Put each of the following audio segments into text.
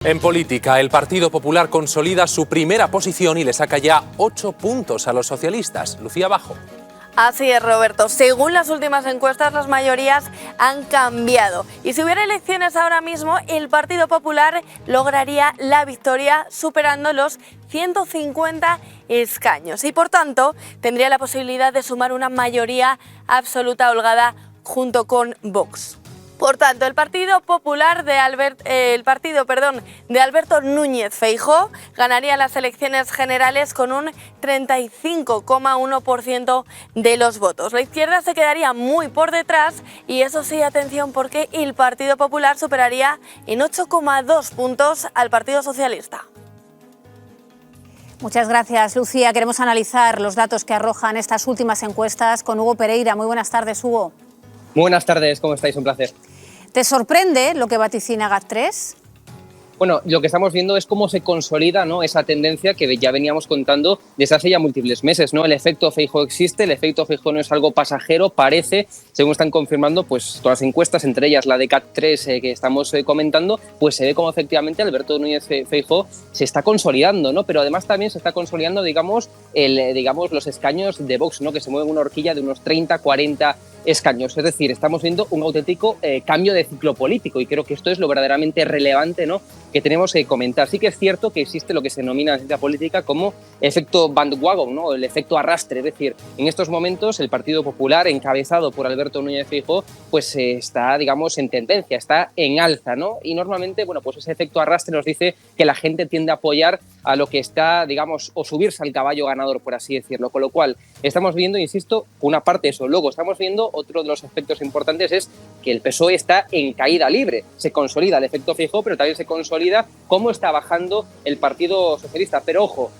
En política, el Partido Popular consolida su primera posición y le saca ya 8 puntos a los socialistas. Lucía Bajo. Así es, Roberto. Según las últimas encuestas, las mayorías han cambiado. Y si hubiera elecciones ahora mismo, el Partido Popular lograría la victoria superando los 150 escaños. Y por tanto, tendría la posibilidad de sumar una mayoría absoluta holgada junto con Vox. Por tanto, el Partido Popular de Alberto Núñez Feijóo ganaría las elecciones generales con un 35,1% de los votos. La izquierda se quedaría muy por detrás y eso sí, atención, porque el Partido Popular superaría en 8,2 puntos al Partido Socialista. Muchas gracias, Lucía. Queremos analizar los datos que arrojan estas últimas encuestas con Hugo Pereira. Muy buenas tardes, Hugo. Buenas tardes, ¿cómo estáis? Un placer. ¿Te sorprende lo que vaticina GAT3? Bueno, lo que estamos viendo es cómo se consolida, ¿no?, esa tendencia que ya veníamos contando desde hace ya múltiples meses, ¿no? El efecto Feijóo existe, el efecto Feijóo no es algo pasajero, parece, según están confirmando pues todas las encuestas, entre ellas la de GAT3 que estamos comentando, pues se ve como efectivamente Alberto Núñez Feijóo se está consolidando, ¿no? Pero además también se está consolidando, digamos, los escaños de Vox, ¿no?, que se mueven una horquilla de unos 30, 40 escaños. Es decir, estamos viendo un auténtico cambio de ciclo político y creo que esto es lo verdaderamente relevante, ¿no?, que tenemos que comentar. Sí que es cierto que existe lo que se denomina en la política como efecto bandwagon, ¿no?, el efecto arrastre. Es decir, en estos momentos el Partido Popular, encabezado por Alberto Núñez Feijóo, pues está, digamos, en tendencia, está en alza, ¿no? Y normalmente, bueno, pues ese efecto arrastre nos dice que la gente tiende a apoyar a lo que está, digamos, o subirse al caballo ganador, por así decirlo. Con lo cual, estamos viendo, insisto, una parte de eso. Luego estamos viendo otro de los efectos importantes es que el PSOE está en caída libre. Se consolida el efecto Feijóo, pero también se consolida cómo está bajando el Partido Socialista. Pero ojo,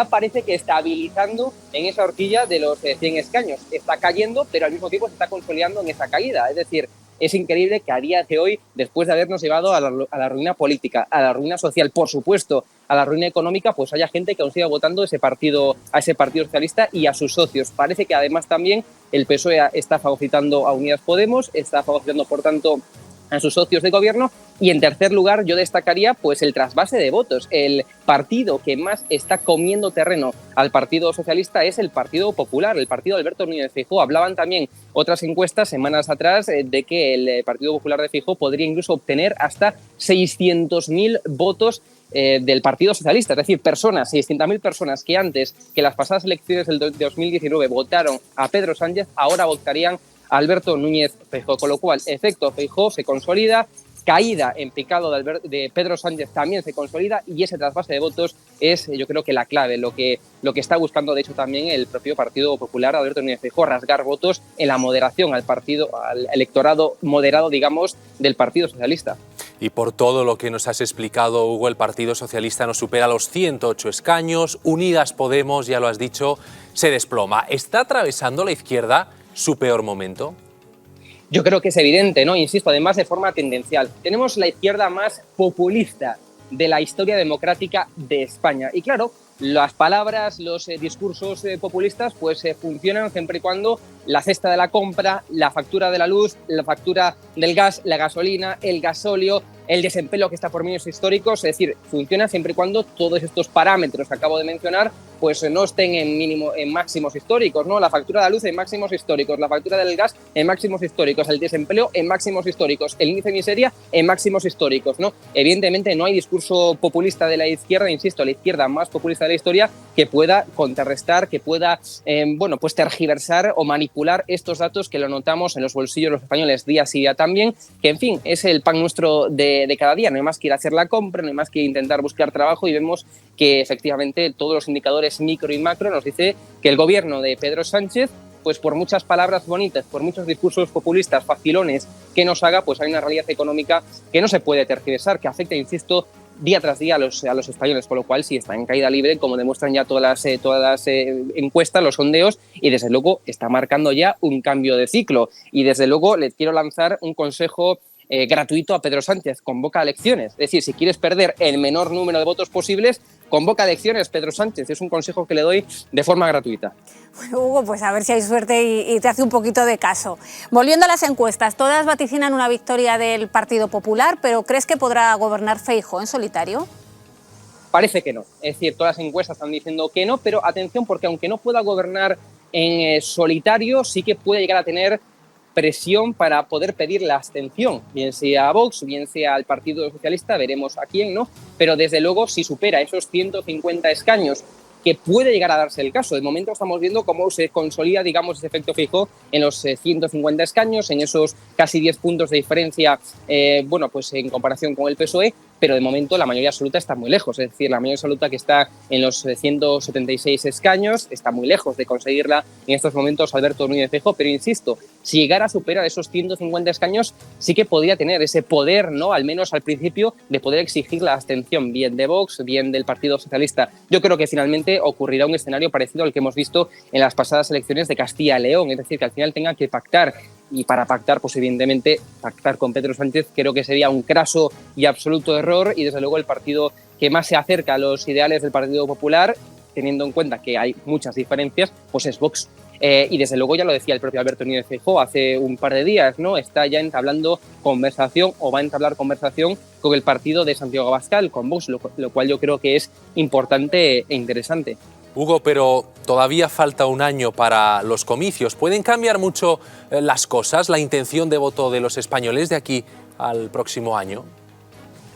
parece que estabilizando en esa horquilla de los 100 escaños. Está cayendo, pero al mismo tiempo se está consolidando en esa caída. Es decir, es increíble que a día de hoy, después de habernos llevado a la ruina política, a la ruina social, por supuesto, a la ruina económica, pues haya gente que aún siga votando a ese Partido Socialista y a sus socios. Parece que además también el PSOE está fagocitando a Unidas Podemos, está fagocitando, por tanto, a sus socios de gobierno. Y en tercer lugar yo destacaría pues el trasvase de votos. El partido que más está comiendo terreno al Partido Socialista es el Partido Popular, el partido de Alberto Núñez Feijóo. Hablaban también otras encuestas semanas atrás de que el Partido Popular de Feijóo podría incluso obtener hasta 600.000 votos del Partido Socialista, es decir, 600.000 personas que antes que las pasadas elecciones del 2019 votaron a Pedro Sánchez, ahora votarían a Alberto Núñez Feijóo, con lo cual efecto Feijóo se consolida, caída en picado de Pedro Sánchez también se consolida y ese trasvase de votos es, yo creo que la clave, lo que está buscando de hecho también el propio Partido Popular, Alberto Núñez Feijóo, rasgar votos en la moderación al electorado moderado, digamos, del Partido Socialista. Y por todo lo que nos has explicado, Hugo, el Partido Socialista no supera los 108 escaños, Unidas Podemos, ya lo has dicho, se desploma. ¿Está atravesando la izquierda su peor momento? Yo creo que es evidente, ¿no? Insisto, además de forma tendencial. Tenemos la izquierda más populista de la historia democrática de España. Y claro, las palabras, los discursos populistas pues funcionan siempre y cuando la cesta de la compra, la factura de la luz, la factura del gas, la gasolina, el gasóleo, el desempleo que está por mínimos históricos, es decir, funciona siempre y cuando todos estos parámetros que acabo de mencionar pues no estén en máximos históricos, ¿no? La factura de la luz en máximos históricos, la factura del gas en máximos históricos, el desempleo en máximos históricos, el índice de miseria en máximos históricos, ¿no? Evidentemente no hay discurso populista de la izquierda, insisto, la izquierda más populista de la historia que pueda contrarrestar, que pueda pues tergiversar o manipular estos datos que lo notamos en los bolsillos de los españoles día sí día también, que en fin, es el pan nuestro de cada día. No hay más que ir a hacer la compra, no hay más que intentar buscar trabajo y vemos que efectivamente todos los indicadores micro y macro nos dice que el gobierno de Pedro Sánchez, pues por muchas palabras bonitas, por muchos discursos populistas, facilones que nos haga, pues hay una realidad económica que no se puede tergiversar, que afecta, insisto, día tras día a los españoles, con lo cual sí está en caída libre, como demuestran ya todas las encuestas, los sondeos, y desde luego está marcando ya un cambio de ciclo. Y desde luego les quiero lanzar un consejo gratuito a Pedro Sánchez, convoca elecciones. Es decir, si quieres perder el menor número de votos posibles, convoca elecciones, Pedro Sánchez. Es un consejo que le doy de forma gratuita. Bueno, Hugo, pues a ver si hay suerte y te hace un poquito de caso. Volviendo a las encuestas, todas vaticinan una victoria del Partido Popular, pero ¿crees que podrá gobernar Feijóo en solitario? Parece que no. Es decir, todas las encuestas están diciendo que no, pero atención, porque aunque no pueda gobernar en solitario, sí que puede llegar a tener presión para poder pedir la abstención, bien sea a Vox, bien sea al Partido Socialista, veremos a quién, ¿no? Pero desde luego, si supera esos 150 escaños, que puede llegar a darse el caso. De momento estamos viendo cómo se consolida, digamos, ese efecto Feijóo en los 150 escaños, en esos casi 10 puntos de diferencia, bueno, pues en comparación con el PSOE, pero de momento la mayoría absoluta está muy lejos. Es decir, la mayoría absoluta que está en los 176 escaños está muy lejos de conseguirla en estos momentos Alberto Núñez Feijóo, pero insisto, si llegara a superar esos 150 escaños, sí que podría tener ese poder, ¿no? Al menos al principio, de poder exigir la abstención, bien de Vox, bien del Partido Socialista. Yo creo que finalmente ocurrirá un escenario parecido al que hemos visto en las pasadas elecciones de Castilla y León, es decir, que al final tenga que pactar. Y para pactar, pues evidentemente, pactar con Pedro Sánchez creo que sería un craso y absoluto error, y desde luego el partido que más se acerca a los ideales del Partido Popular, teniendo en cuenta que hay muchas diferencias, pues es Vox. Y desde luego ya lo decía el propio Alberto Núñez Feijóo hace un par de días, ¿no? Está ya entablando conversación o va a entablar conversación con el partido de Santiago Abascal, con Vox, lo cual yo creo que es importante e interesante. Hugo, pero todavía falta un año para los comicios. ¿Pueden cambiar mucho las cosas, la intención de voto de los españoles de aquí al próximo año?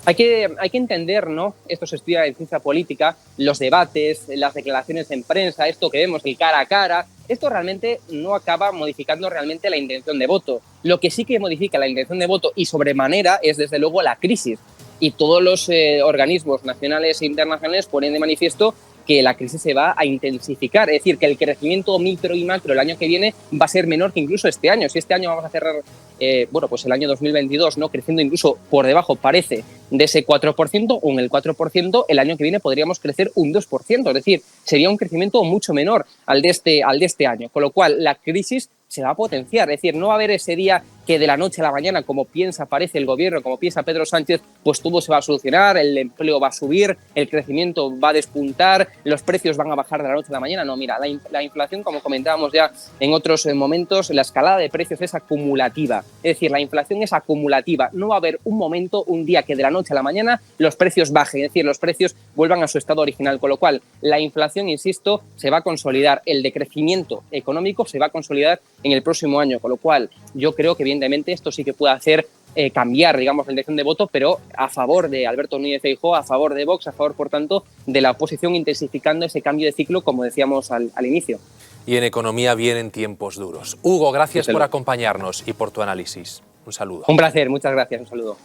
Hay que entender, ¿no? Esto se estudia en ciencia política, los debates, las declaraciones en prensa, esto que vemos, el cara a cara. Esto realmente no acaba modificando realmente la intención de voto. Lo que sí que modifica la intención de voto y sobremanera es, desde luego, la crisis. Y todos los organismos nacionales e internacionales ponen de manifiesto que la crisis se va a intensificar, es decir, que el crecimiento micro y macro el año que viene va a ser menor que incluso este año. Si este año vamos a cerrar, bueno, pues el año 2022, ¿no? Creciendo incluso por debajo, parece, de ese 4%, o en el 4%, el año que viene podríamos crecer un 2%, es decir, sería un crecimiento mucho menor al de este año, con lo cual la crisis se va a potenciar, es decir, no va a haber ese día que de la noche a la mañana, como parece el gobierno, como piensa Pedro Sánchez, pues todo se va a solucionar, el empleo va a subir, el crecimiento va a despuntar, los precios van a bajar de la noche a la mañana. No, mira, la inflación, como comentábamos ya en otros momentos, la escalada de precios es acumulativa, es decir, la inflación es acumulativa, no va a haber un momento, un día que de la noche a la mañana los precios bajen, es decir, los precios vuelvan a su estado original, con lo cual la inflación, insisto, se va a consolidar, el decrecimiento económico se va a consolidar en el próximo año, con lo cual yo creo que evidentemente esto sí que puede hacer cambiar, digamos, la intención de voto, pero a favor de Alberto Núñez Feijóo, a favor de Vox, a favor, por tanto, de la oposición, intensificando ese cambio de ciclo, como decíamos al inicio. Y en economía vienen tiempos duros. Hugo, gracias por acompañarnos y por tu análisis. Un saludo. Un placer, muchas gracias, un saludo.